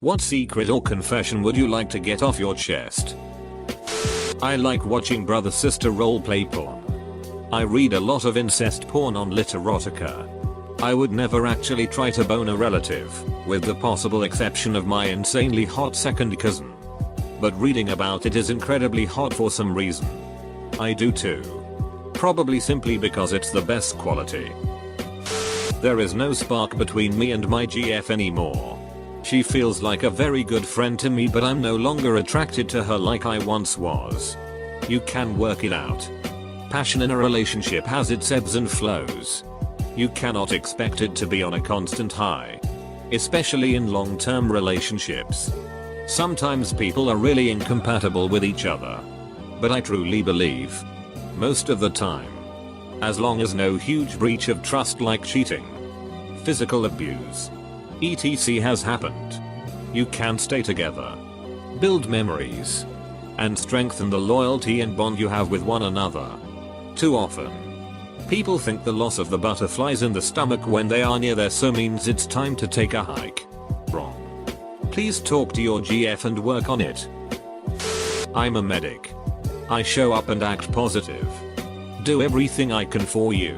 What secret or confession would you like to get off your chest? I like watching brother-sister roleplay porn. I read a lot of incest porn on Literotica. I would never actually try to bone a relative, with the possible exception of my insanely hot second cousin. But reading about it is incredibly hot for some reason. I do too. Probably simply because it's the best quality. There is no spark between me and my GF anymore. She feels like a very good friend to me, but I'm no longer attracted to her like I once was. You can work it out. Passion in a relationship has its ebbs and flows. You cannot expect it to be on a constant high. Especially in long-term relationships. Sometimes people are really incompatible with each other. But I truly believe, most of the time, as long as no huge breach of trust like cheating, physical abuse, etc. has happened, you can stay together, build memories, and strengthen the loyalty and bond you have with one another. Too often, people think the loss of the butterflies in the stomach when they are near there so means it's time to take a hike. Wrong. Please talk to your GF and work on it. I'm a medic. I show up and act positive. Do everything I can for you.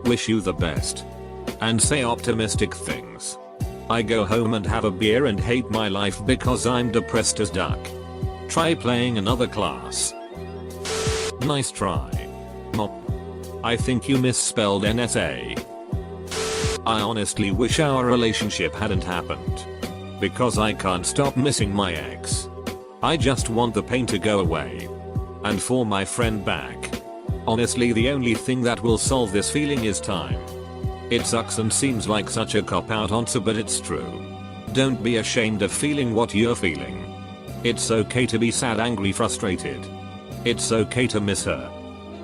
Wish you the best. And say optimistic things. I go home and have a beer and hate my life because I'm depressed as duck. Try playing another class. Nice try. Mop. I think you misspelled NSA. I honestly wish our relationship hadn't happened. Because I can't stop missing my ex. I just want the pain to go away. And for my friend back. Honestly, the only thing that will solve this feeling is time. It sucks and seems like such a cop-out answer, but it's true. Don't be ashamed of feeling what you're feeling. It's okay to be sad, angry, frustrated. It's okay to miss her.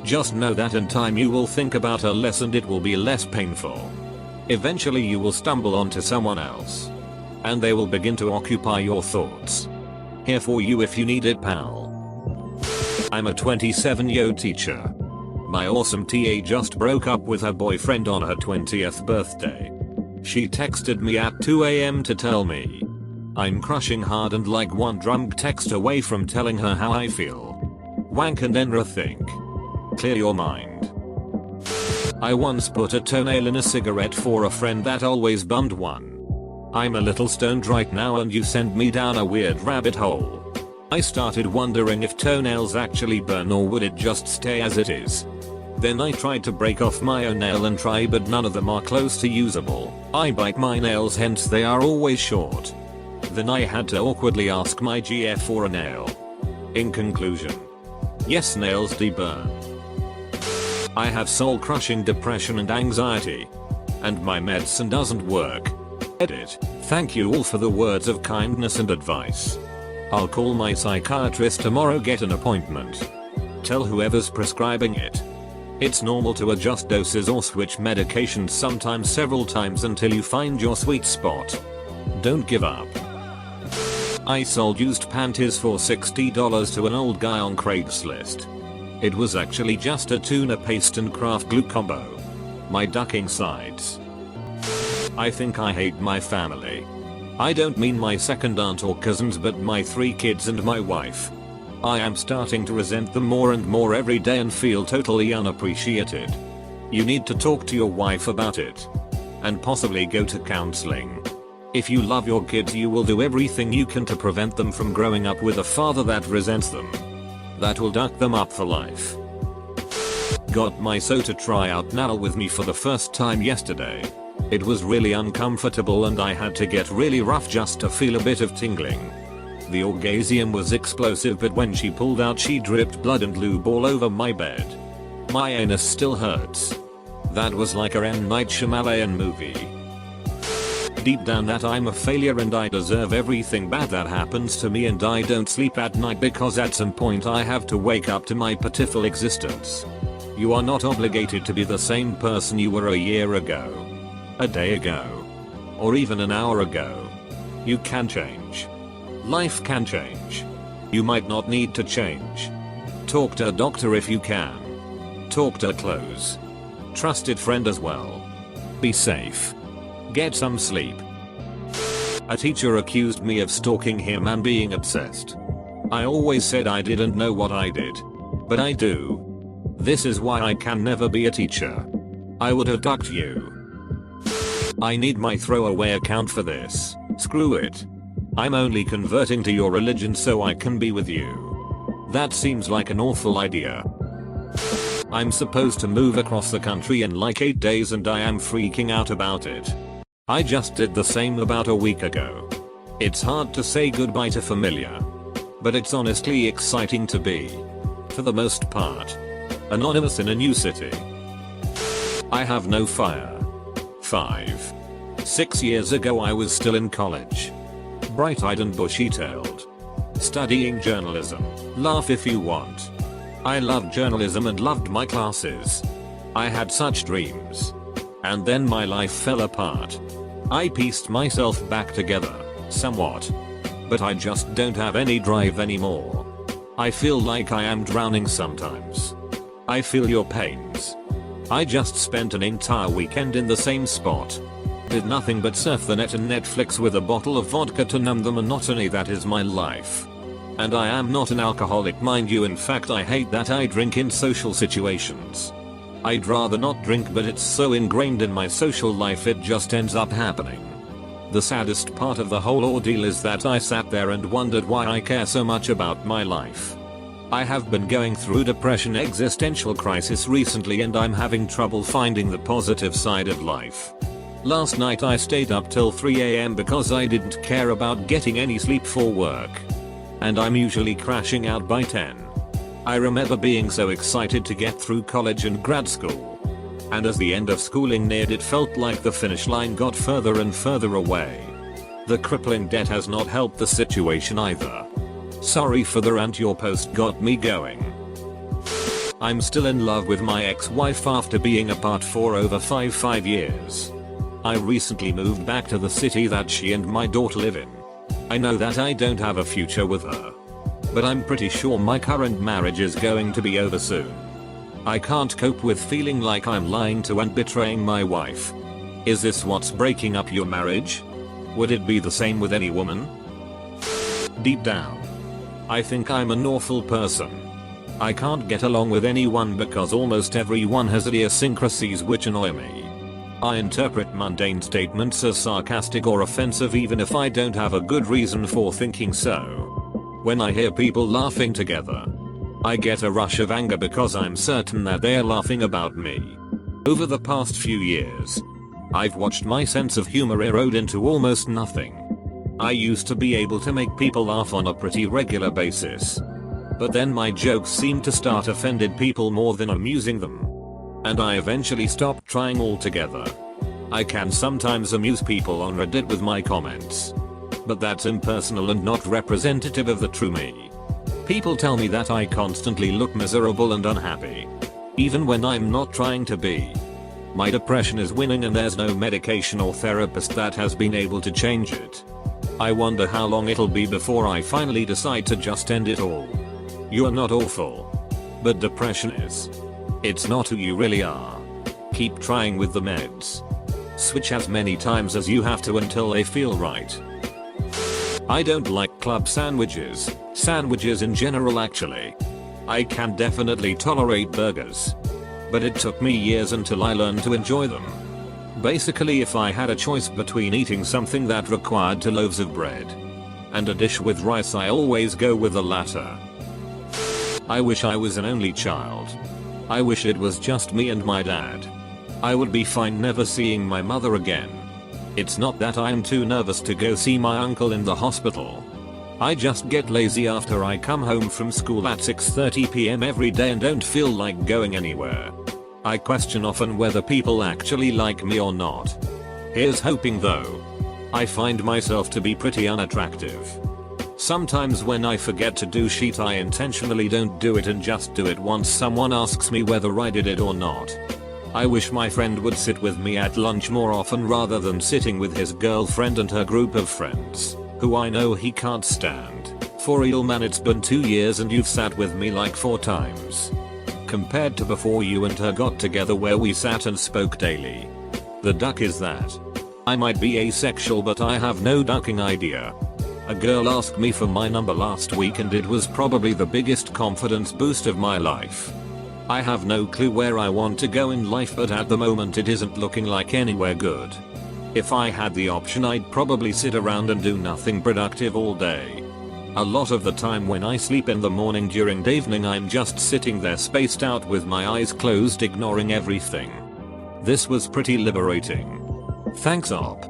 Just know that in time you will think about her less and it will be less painful. Eventually you will stumble onto someone else. And they will begin to occupy your thoughts. Here for you if you need it, pal. I'm a 27-year teacher. My awesome TA just broke up with her boyfriend on her 20th birthday. She texted me at 2 AM to tell me. I'm crushing hard and like one drunk text away from telling her how I feel. Wank and then rethink. Clear your mind. I once put a toenail in a cigarette for a friend that always bummed one. I'm a little stoned right now and you sent me down a weird rabbit hole. I started wondering if toenails actually burn or would it just stay as it is. Then I tried to break off my own nail and try, but none of them are close to usable. I bite my nails, hence they are always short. Then I had to awkwardly ask my GF for a nail. In conclusion, yes, nails do burn. I have soul-crushing depression and anxiety. And my medicine doesn't work. Edit. Thank you all for the words of kindness and advice. I'll call my psychiatrist tomorrow, get an appointment. Tell whoever's prescribing it. It's normal to adjust doses or switch medications sometimes several times until you find your sweet spot. Don't give up. I sold used panties for $60 to an old guy on Craigslist. It was actually just a tuna paste and craft glue combo. My ducking sides. I think I hate my family. I don't mean my second aunt or cousins, but my 3 kids and my wife. I am starting to resent them more and more every day and feel totally unappreciated. You need to talk to your wife about it. And possibly go to counseling. If you love your kids, you will do everything you can to prevent them from growing up with a father that resents them. That will duck them up for life. Got my SOTA tryout now with me for the first time yesterday. It was really uncomfortable and I had to get really rough just to feel a bit of tingling. The orgasm was explosive, but when she pulled out she dripped blood and lube all over my bed. My anus still hurts. That was like a M. Night Shyamalan movie. Deep down that I'm a failure and I deserve everything bad that happens to me, and I don't sleep at night because at some point I have to wake up to my pitiful existence. You are not obligated to be the same person you were a year ago, a day ago, or even an hour ago. You can change. Life can change. You might not need to change. Talk to a doctor if you can. Talk to a close trusted friend as well. Be safe. Get some sleep. A teacher accused me of stalking him and being obsessed. I always said I didn't know what I did. But I do. This is why I can never be a teacher. I would have ducked you. I need my throwaway account for this. Screw it. I'm only converting to your religion so I can be with you. That seems like an awful idea. I'm supposed to move across the country in like 8 days and I am freaking out about it. I just did the same about a week ago. It's hard to say goodbye to familiar. But it's honestly exciting to be, for the most part, anonymous in a new city. I have no fire. 6 years ago I was still in college. Bright-eyed and bushy-tailed. Studying journalism. Laugh if you want. I loved journalism and loved my classes. I had such dreams. And then my life fell apart. I pieced myself back together, somewhat. But I just don't have any drive anymore. I feel like I am drowning sometimes. I feel your pains. I just spent an entire weekend in the same spot. Did nothing but surf the net and Netflix with a bottle of vodka to numb the monotony that is my life. And I am not an alcoholic, mind you. In fact, I hate that I drink in social situations. I'd rather not drink, but it's so ingrained in my social life it just ends up happening. The saddest part of the whole ordeal is that I sat there and wondered why I care so much about my life. I have been going through depression existential crisis recently and I'm having trouble finding the positive side of life. Last night I stayed up till 3 AM because I didn't care about getting any sleep for work. And I'm usually crashing out by 10. I remember being so excited to get through college and grad school. And as the end of schooling neared, it felt like the finish line got further and further away. The crippling debt has not helped the situation either. Sorry for the rant, your post got me going. I'm still in love with my ex-wife after being apart for over 5 years. I recently moved back to the city that she and my daughter live in. I know that I don't have a future with her. But I'm pretty sure my current marriage is going to be over soon. I can't cope with feeling like I'm lying to and betraying my wife. Is this what's breaking up your marriage? Would it be the same with any woman? Deep down, I think I'm an awful person. I can't get along with anyone because almost everyone has idiosyncrasies which annoy me. I interpret mundane statements as sarcastic or offensive even if I don't have a good reason for thinking so. When I hear people laughing together, I get a rush of anger because I'm certain that they are laughing about me. Over the past few years, I've watched my sense of humor erode into almost nothing. I used to be able to make people laugh on a pretty regular basis. But then my jokes seemed to start offended people more than amusing them. And I eventually stopped trying altogether. I can sometimes amuse people on Reddit with my comments. But that's impersonal and not representative of the true me. People tell me that I constantly look miserable and unhappy. Even when I'm not trying to be. My depression is winning and there's no medication or therapist that has been able to change it. I wonder how long it'll be before I finally decide to just end it all. You're not awful. But depression is. It's not who you really are. Keep trying with the meds. Switch as many times as you have to until they feel right. I don't like club sandwiches in general actually. I can definitely tolerate burgers. But it took me years until I learned to enjoy them. Basically, if I had a choice between eating something that required 2 loaves of bread and a dish with rice, I always go with the latter. I wish I was an only child. I wish it was just me and my dad. I would be fine never seeing my mother again. It's not that I'm too nervous to go see my uncle in the hospital. I just get lazy after I come home from school at 6:30 PM every day and don't feel like going anywhere. I question often whether people actually like me or not. Here's hoping though. I find myself to be pretty unattractive. Sometimes when I forget to do shit, I intentionally don't do it and just do it once someone asks me whether I did it or not. I wish my friend would sit with me at lunch more often rather than sitting with his girlfriend and her group of friends, who I know he can't stand. For real man, it's been 2 years and you've sat with me like 4 times. Compared to before you and her got together where we sat and spoke daily. The duck is that. I might be asexual, but I have no ducking idea. A girl asked me for my number last week and it was probably the biggest confidence boost of my life. I have no clue where I want to go in life, but at the moment it isn't looking like anywhere good. If I had the option, I'd probably sit around and do nothing productive all day. A lot of the time when I sleep in the morning during the evening, I'm just sitting there spaced out with my eyes closed, ignoring everything. This was pretty liberating. Thanks Op.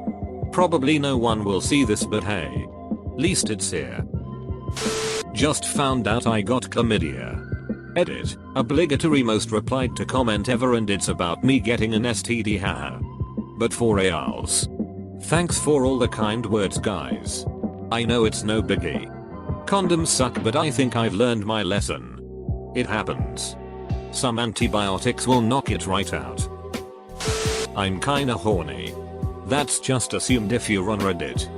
Probably no one will see this, but hey. Least it's here. Just found out I got chlamydia. Edit. Obligatory most replied to comment ever, and it's about me getting an STD, haha. But for reals. Thanks for all the kind words, guys. I know it's no biggie. Condoms suck, but I think I've learned my lesson. It happens. Some antibiotics will knock it right out. I'm kinda horny. That's just assumed if you're on Reddit.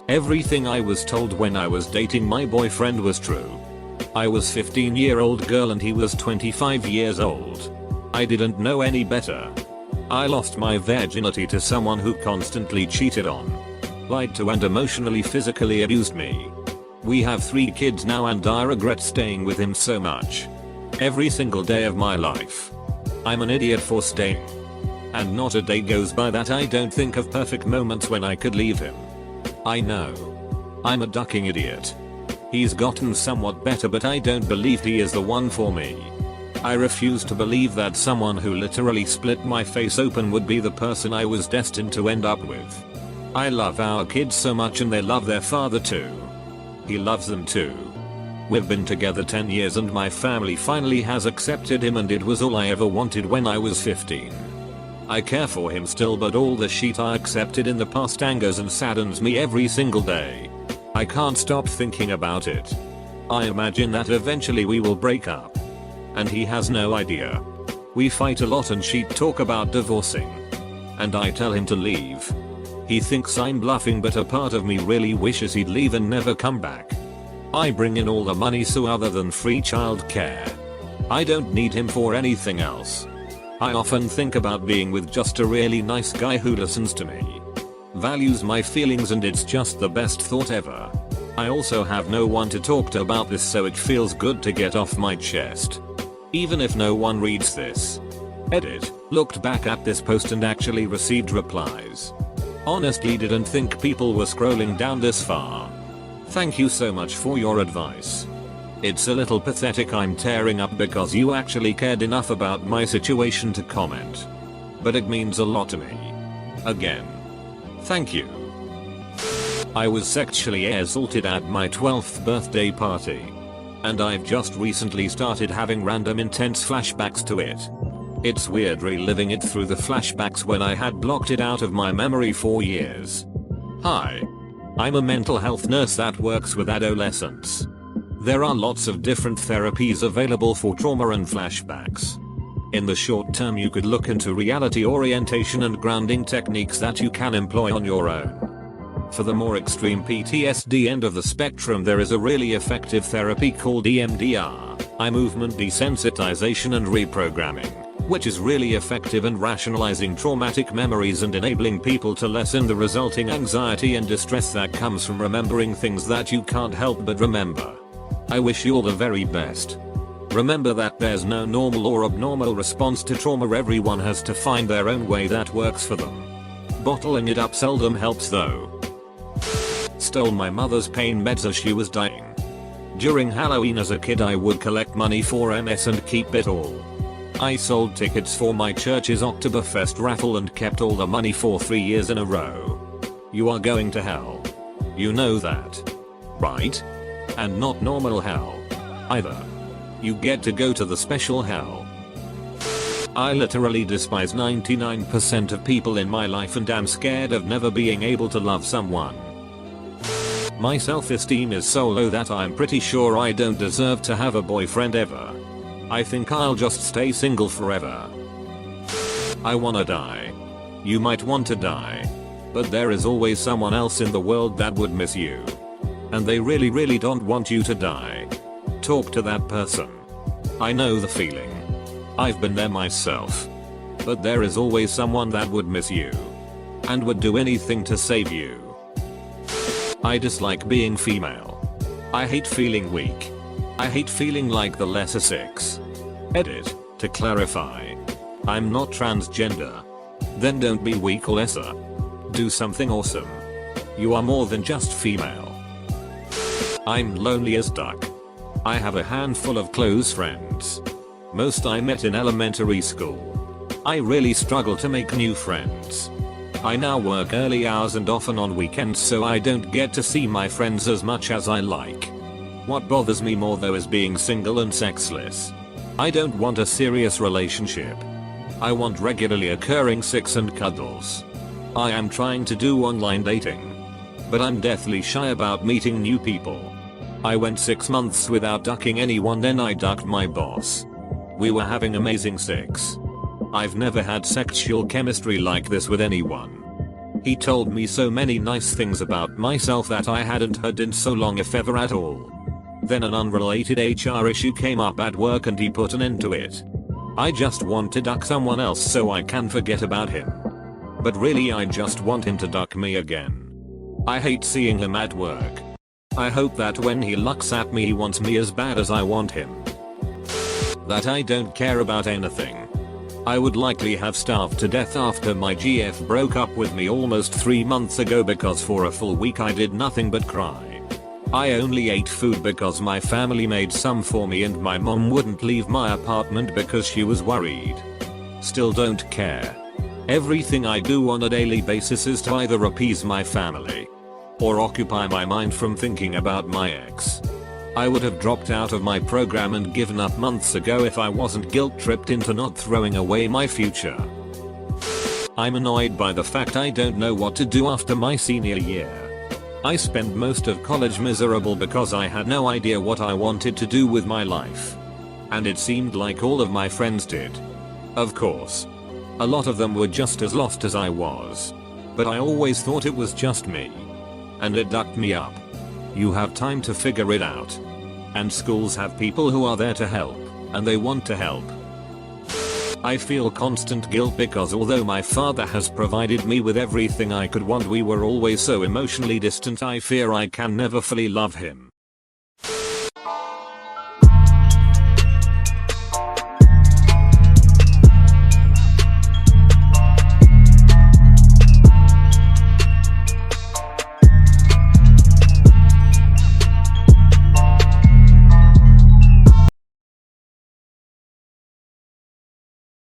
Everything I was told when I was dating my boyfriend was true. I was 15-year-old girl and he was 25 years old. I didn't know any better. I lost my virginity to someone who constantly cheated on, lied to, and emotionally physically abused me. We have 3 kids now and I regret staying with him so much. Every single day of my life. I'm an idiot for staying. And not a day goes by that I don't think of perfect moments when I could leave him. I know. I'm a ducking idiot. He's gotten somewhat better, but I don't believe he is the one for me. I refuse to believe that someone who literally split my face open would be the person I was destined to end up with. I love our kids so much and they love their father too. He loves them too. We've been together 10 years and my family finally has accepted him, and it was all I ever wanted when I was 15. I care for him still, but all the shit I accepted in the past angers and saddens me every single day. I can't stop thinking about it. I imagine that eventually we will break up. And he has no idea. We fight a lot and shit talk about divorcing. And I tell him to leave. He thinks I'm bluffing, but a part of me really wishes he'd leave and never come back. I bring in all the money, so other than free childcare, I don't need him for anything else. I often think about being with just a really nice guy who listens to me, values my feelings, and it's just the best thought ever. I also have no one to talk to about this, so it feels good to get off my chest. Even if no one reads this. Edit. Looked back at this post and actually received replies. Honestly didn't think people were scrolling down this far. Thank you so much for your advice. It's a little pathetic I'm tearing up because you actually cared enough about my situation to comment. But it means a lot to me. Again. Thank you. I was sexually assaulted at my 12th birthday party. And I've just recently started having random intense flashbacks to it. It's weird reliving it through the flashbacks when I had blocked it out of my memory for years. Hi. I'm a mental health nurse that works with adolescents. There are lots of different therapies available for trauma and flashbacks. In the short term, you could look into reality orientation and grounding techniques that you can employ on your own. For the more extreme PTSD end of the spectrum, there is a really effective therapy called EMDR, eye movement desensitization and reprogramming, which is really effective in rationalizing traumatic memories and enabling people to lessen the resulting anxiety and distress that comes from remembering things that you can't help but remember. I wish you all the very best. Remember that there's no normal or abnormal response to trauma. Everyone has to find their own way that works for them. Bottling it up seldom helps though. Stole my mother's pain meds as she was dying. During Halloween as a kid, I would collect money for MS and keep it all. I sold tickets for my church's Oktoberfest raffle and kept all the money for 3 years in a row. You are going to hell. You know that, right? And not normal hell either. You get to go to the special hell. I literally despise 99% of people in my life and am scared of never being able to love someone. My self-esteem is so low that I'm pretty sure I don't deserve to have a boyfriend ever. I think I'll just stay single forever. I wanna die. You might want to die. But there is always someone else in the world that would miss you. And they really don't want you to die. Talk to that person. I know the feeling. I've been there myself. But there is always someone that would miss you. and would do anything to save you. I dislike being female. I hate feeling weak. I hate feeling like the lesser sex. Edit. To clarify, I'm not transgender. Then don't be weak or lesser. Do something awesome. You are more than just female. I'm lonely as duck. I have a handful of close friends. Most I met in elementary school. I really struggle to make new friends. I now work early hours and often on weekends, so I don't get to see my friends as much as I like. What bothers me more though is being single and sexless. I don't want a serious relationship. I want regularly occurring sex and cuddles. I am trying to do online dating, but I'm deathly shy about meeting new people. I went 6 months without ducking anyone, then I ducked my boss. We were having amazing sex. I've never had sexual chemistry like this with anyone. He told me so many nice things about myself that I hadn't heard in so long, if ever at all. Then an unrelated HR issue came up at work and he put an end to it. I just want to duck someone else so I can forget about him. But really I just want him to duck me again. I hate seeing him at work. I hope that when he looks at me he wants me as bad as I want him. That I don't care about anything. I would likely have starved to death after my GF broke up with me almost 3 months ago because for a full week I did nothing but cry. I only ate food because my family made some for me and my mom wouldn't leave my apartment because she was worried. Still don't care. Everything I do on a daily basis is to either appease my family or occupy my mind from thinking about my ex. I would have dropped out of my program and given up months ago if I wasn't guilt-tripped into not throwing away my future. I'm annoyed by the fact I don't know what to do after my senior year. I spent most of college miserable because I had no idea what I wanted to do with my life. And it seemed like all of my friends did. Of course. A lot of them were just as lost as I was. But I always thought it was just me. And it ducked me up. You have time to figure it out. And schools have people who are there to help, and they want to help. I feel constant guilt because although my father has provided me with everything I could want, we were always so emotionally distant. I fear I can never fully love him.